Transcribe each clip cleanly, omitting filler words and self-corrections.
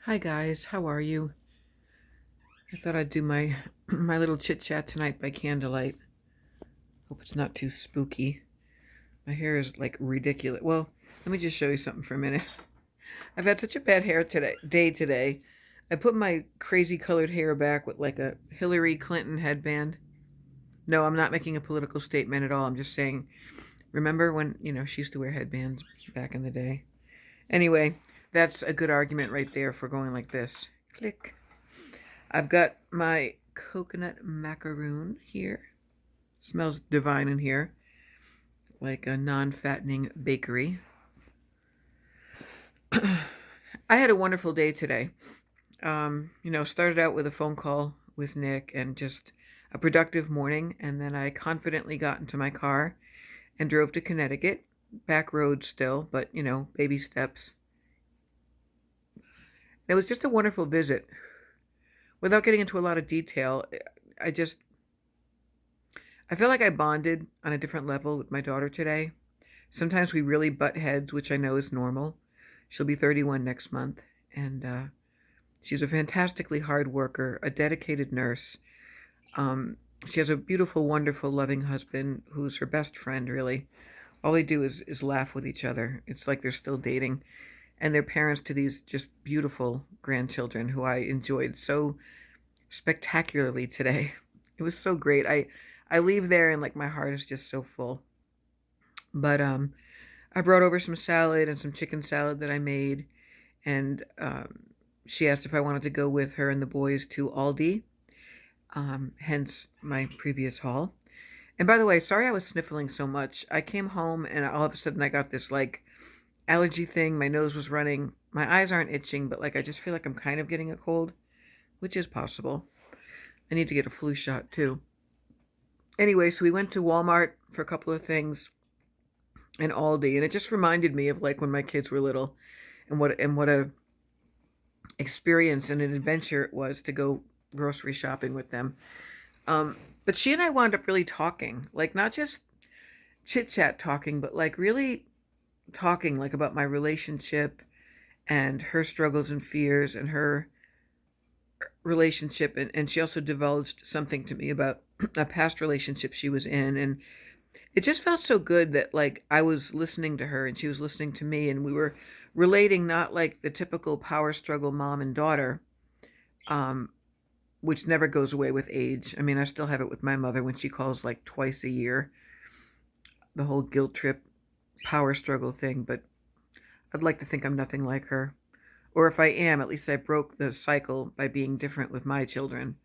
Hi guys, how are you? I thought I'd do my my little chit chat tonight by candlelight. Hope it's not too spooky. My hair is like ridiculous. Well, let me just show you something for a minute. I've had such a bad hair today. I put my crazy colored hair back with like a Hillary Clinton headband. No, I'm not making a political statement at all. I'm just saying, remember when, she used to wear headbands back in the day. Anyway, that's a good argument right there for going like this. Click. I've got my coconut macaroon here. Smells divine in here, like a non-fattening bakery. I had a wonderful day today. Started out with a phone call with Nick and just a productive morning, and then I confidently got into my car and drove to Connecticut. Back road still, but baby steps. It was just a wonderful visit. Without getting into a lot of detail, I just I feel like I bonded on a different level with my daughter today. Sometimes we really butt heads, which I know is normal. She'll be 31 next month, and she's a fantastically hard worker, a dedicated nurse. She has a beautiful, wonderful, loving husband who's her best friend, really. All they do is laugh with each other. It's like they're still dating. And they're parents to these just beautiful grandchildren who I enjoyed so spectacularly today. It was so great. I leave there and like my heart is just so full. But I brought over some salad and some chicken salad that I made, and she asked if I wanted to go with her and the boys to Aldi, hence my previous haul. And by the way, sorry I was sniffling so much. I came home and all of a sudden I got this like allergy thing. My nose was running. My eyes aren't itching, but like I just feel like I'm kind of getting a cold, which is possible. I need to get a flu shot too. Anyway, so we went to Walmart for a couple of things and Aldi, and it just reminded me of like when my kids were little and what a experience and an adventure it was to go grocery shopping with them. But she and I wound up really talking, like not just chit chat talking, but like really talking like about my relationship and her struggles and fears and her relationship, and she also divulged something to me about a past relationship she was in, and it just felt so good that like I was listening to her and she was listening to me, and we were relating not like the typical power struggle mom and daughter, um, which never goes away with age. I mean, I still have it with my mother when she calls like twice a year, the whole guilt trip power struggle thing, but I'd like to think I'm nothing like her. Or if I am, at least I broke the cycle by being different with my children.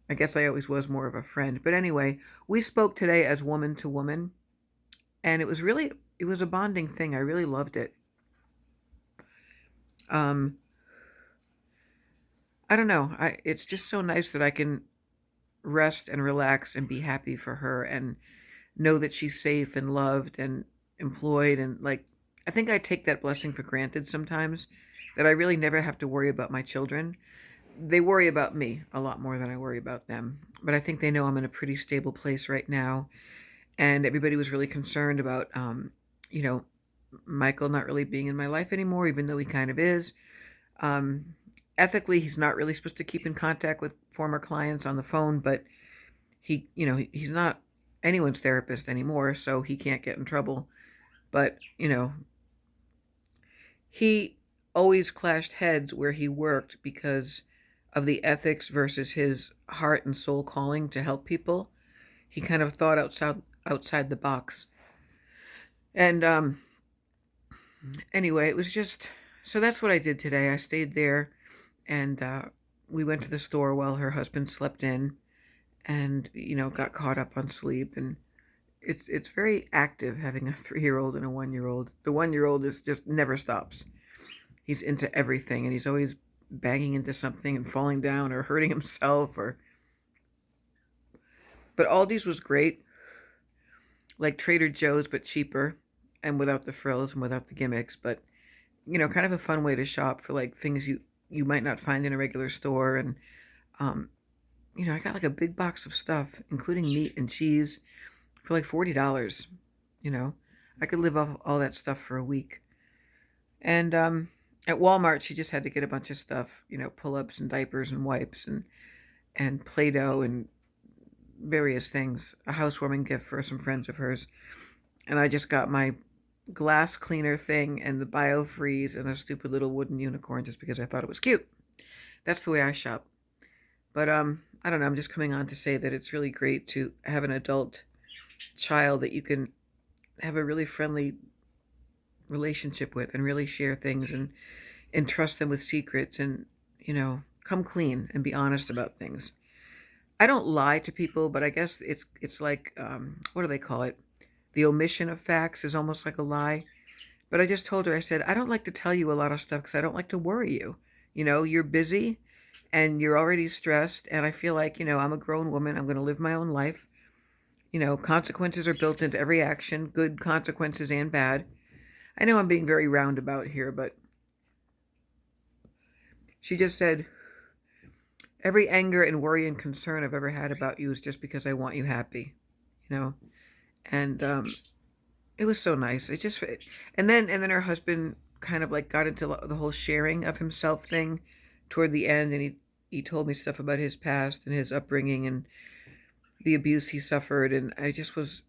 I guess I always was more of a friend. But anyway, we spoke today as woman to woman, and it was a bonding thing. I really loved it. Um I don't know. It's just so nice that I can rest and relax and be happy for her and know that she's safe and loved and employed, and like I think I take that blessing for granted sometimes, that I really never have to worry about my children. They worry about me a lot more than I worry about them. But I think they know I'm in a pretty stable place right now, and everybody was really concerned about you know, Michael not really being in my life anymore, even though he kind of is. Um, Ethically, he's not really supposed to keep in contact with former clients on the phone, but he's not anyone's therapist anymore, so he can't get in trouble. But, he always clashed heads where he worked because of the ethics versus his heart and soul calling to help people. He kind of thought outside the box. And anyway, it was just so that's what I did today. I stayed there, and we went to the store while her husband slept in, and got caught up on sleep. And it's very active having a 3-year-old and a 1-year-old. The 1-year-old is just never stops. He's into everything, and he's always banging into something and falling down or hurting himself. Or but Aldi's was great, like Trader Joe's but cheaper, and without the frills and without the gimmicks. But kind of a fun way to shop for like things you might not find in a regular store. And um, I got like a big box of stuff, including meat and cheese, for like $40. You know, I could live off all that stuff for a week. And At Walmart, she just had to get a bunch of stuff, pull-ups and diapers and wipes and Play-Doh and various things, a housewarming gift for some friends of hers. And I just got my glass cleaner thing and the biofreeze and a stupid little wooden unicorn just because I thought it was cute. That's the way I shop. But I don't know, I'm just coming on to say that it's really great to have an adult child that you can have a really friendly relationship with and really share things and trust them with secrets and, come clean and be honest about things. I don't lie to people, but I guess it's like what do they call it? The omission of facts is almost like a lie. But I just told her, I said, I don't like to tell you a lot of stuff because I don't like to worry you. You're busy and you're already stressed. And I feel like, I'm a grown woman. I'm going to live my own life. Consequences are built into every action, good consequences and bad. I know I'm being very roundabout here, but she just said, every anger and worry and concern I've ever had about you is just because I want you happy, you know? And it was so nice. And then her husband kind of like got into the whole sharing of himself thing toward the end, and he told me stuff about his past and his upbringing and the abuse he suffered, and I just was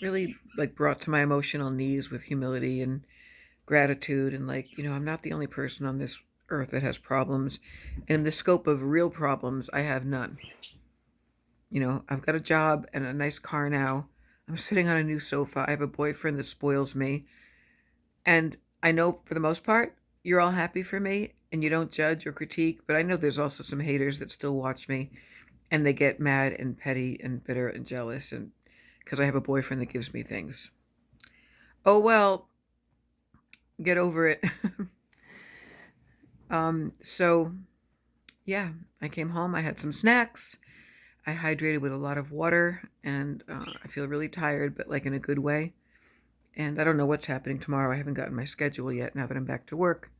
really like brought to my emotional knees with humility and gratitude and like, I'm not the only person on this earth that has problems, and in the scope of real problems, I have none. I've got a job and a nice car now. I'm sitting on a new sofa. I have a boyfriend that spoils me. And I know for the most part, you're all happy for me and you don't judge or critique, but I know there's also some haters that still watch me and they get mad and petty and bitter and jealous and because I have a boyfriend that gives me things. Oh well, get over it. So yeah, I came home, I had some snacks. I hydrated with a lot of water and I feel really tired, but like in a good way. And I don't know what's happening tomorrow. I haven't gotten my schedule yet now that I'm back to work.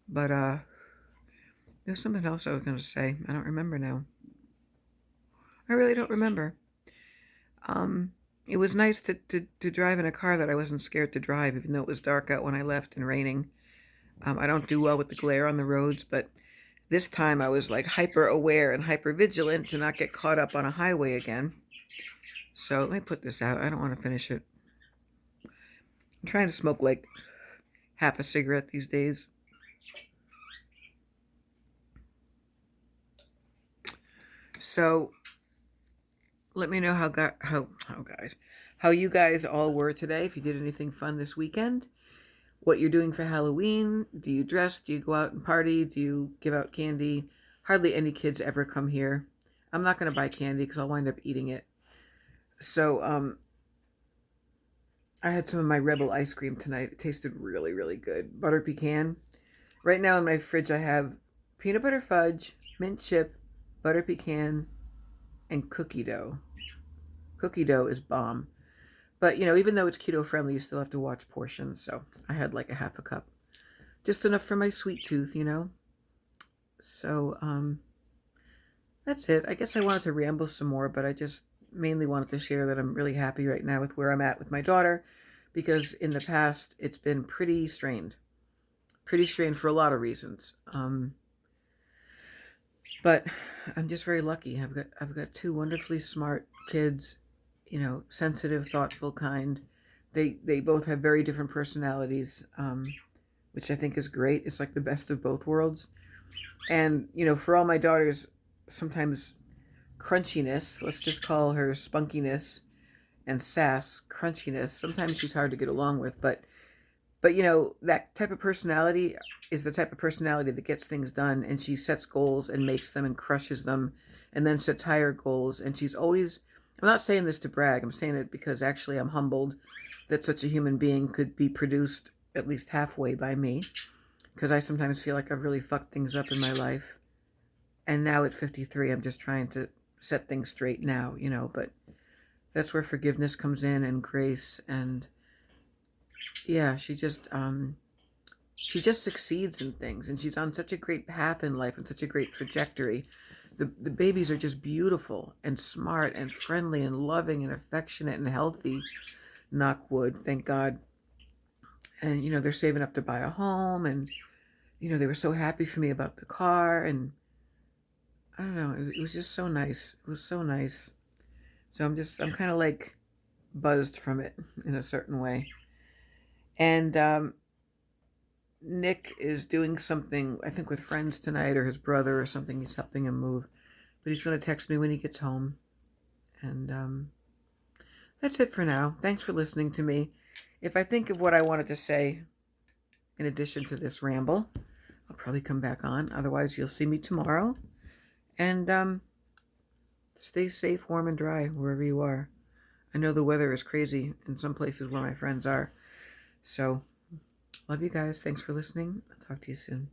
But there's something else I was going to say. I don't remember now. I really don't remember. It was nice to drive in a car that I wasn't scared to drive, even though it was dark out when I left and raining. I don't do well with the glare on the roads, but this time I was like hyper aware and hyper vigilant to not get caught up on a highway again. So let me put this out. I don't want to finish it. I'm trying to smoke like half a cigarette these days. So let me know how you guys all were today. If you did anything fun this weekend, what you're doing for Halloween. Do you dress? Do you go out and party? Do you give out candy? Hardly any kids ever come here. I'm not going to buy candy because I'll wind up eating it. So I had some of my Rebel ice cream tonight. It tasted really, really good. Butter pecan. Right now in my fridge I have peanut butter fudge, mint chip, butter pecan, and cookie dough. Cookie dough is bomb. But, even though it's keto friendly, you still have to watch portions. So I had like a half a cup. Just enough for my sweet tooth, So that's it. I guess I wanted to ramble some more, but I just mainly wanted to share that I'm really happy right now with where I'm at with my daughter because in the past it's been pretty strained. Pretty strained for a lot of reasons. But I'm just very lucky. I've got two wonderfully smart kids, sensitive, thoughtful, kind. They both have very different personalities, which I think is great. It's like the best of both worlds. And, for all my daughters, sometimes crunchiness, let's just call her spunkiness and sass crunchiness. Sometimes she's hard to get along with, but that type of personality is the type of personality that gets things done, and she sets goals and makes them and crushes them and then sets higher goals. And she's always, I'm not saying this to brag, I'm saying it because actually I'm humbled that such a human being could be produced at least halfway by me, because I sometimes feel like I've really fucked things up in my life. And now at 53, I'm just trying to set things straight now, but that's where forgiveness comes in and grace. And yeah, she just succeeds in things, and she's on such a great path in life and such a great trajectory. The babies are just beautiful and smart and friendly and loving and affectionate and healthy. Knock wood, thank God. And, they're saving up to buy a home. And, they were so happy for me about the car. And I don't know, it was just so nice. It was so nice. So I'm kind of like buzzed from it in a certain way. And Nick is doing something, I think, with friends tonight, or his brother or something. He's helping him move. But he's going to text me when he gets home. And that's it for now. Thanks for listening to me. If I think of what I wanted to say in addition to this ramble, I'll probably come back on. Otherwise, you'll see me tomorrow. And stay safe, warm, and dry wherever you are. I know the weather is crazy in some places where my friends are. So, love you guys. Thanks for listening. I'll talk to you soon.